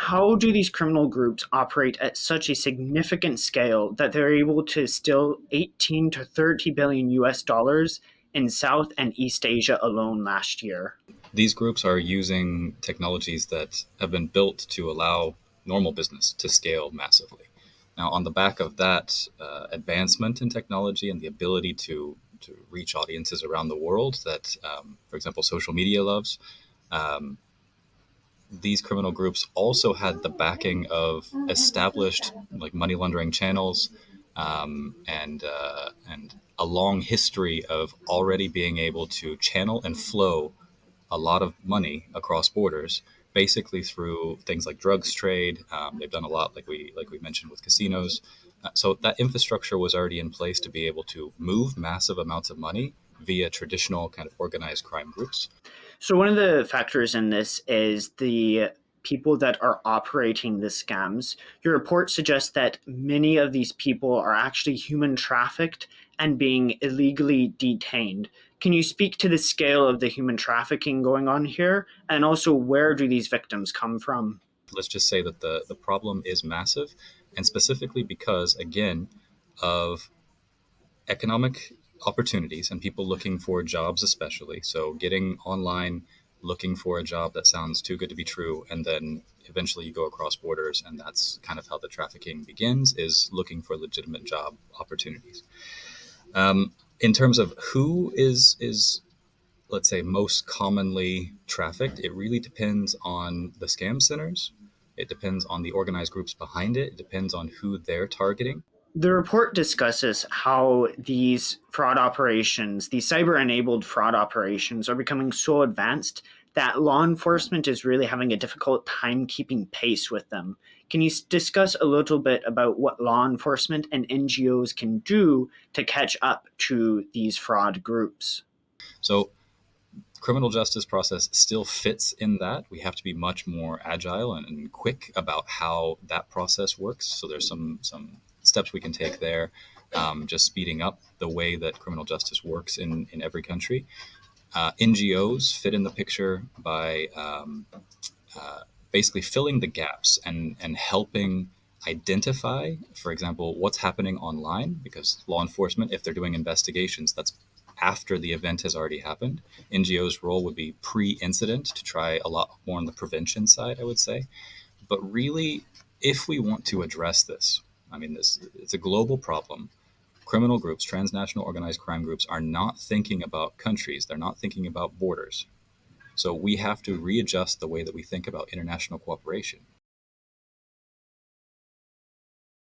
how do these criminal groups operate at such a significant scale that they're able to steal 18 to 30 billion US dollars in South and East Asia alone last year? These groups are using technologies that have been built to allow normal business to scale massively. Now, on the back of that advancement in technology and the ability to reach audiences around the world that, for example, social media loves, um, these criminal groups also had the backing of established like money laundering channels, and a long history of already being able to channel and flow a lot of money across borders, basically through things like drugs trade. They've done a lot, like we mentioned, with casinos. So that infrastructure was already in place to be able to move massive amounts of money via traditional kind of organized crime groups. So, one of the factors in this is the people that are operating the scams. Your report suggests that many of these people are actually human trafficked and being illegally detained. Can you speak to the scale of the human trafficking going on here? And also, where do these victims come from? Let's just say that the problem is massive, and specifically because, again, of economic opportunities and people looking for jobs, especially. So, getting online, looking for a job that sounds too good to be true, and then eventually you go across borders, and that's kind of how the trafficking begins, is looking for legitimate job opportunities. In terms of who is let's say most commonly trafficked, it really depends on the scam centers. It depends on the organized groups behind it. It depends on who they're targeting. The report discusses how these fraud operations, these cyber enabled fraud operations, are becoming so advanced that law enforcement is really having a difficult time keeping pace with them. Can you discuss a little bit about what law enforcement and NGOs can do to catch up to these fraud groups? So criminal justice process still fits in that. We have to be much more agile and quick about how that process works. So there's some steps we can take there, just speeding up the way that criminal justice works in every country. NGOs fit in the picture by basically filling the gaps and helping identify, for example, what's happening online, because law enforcement, if they're doing investigations, that's after the event has already happened. NGO's role would be pre-incident to try a lot more on the prevention side, I would say. But really, if we want to address this, I mean, this it's a global problem. Criminal groups, transnational organized crime groups, are not thinking about countries. They're not thinking about borders. So we have to readjust the way that we think about international cooperation.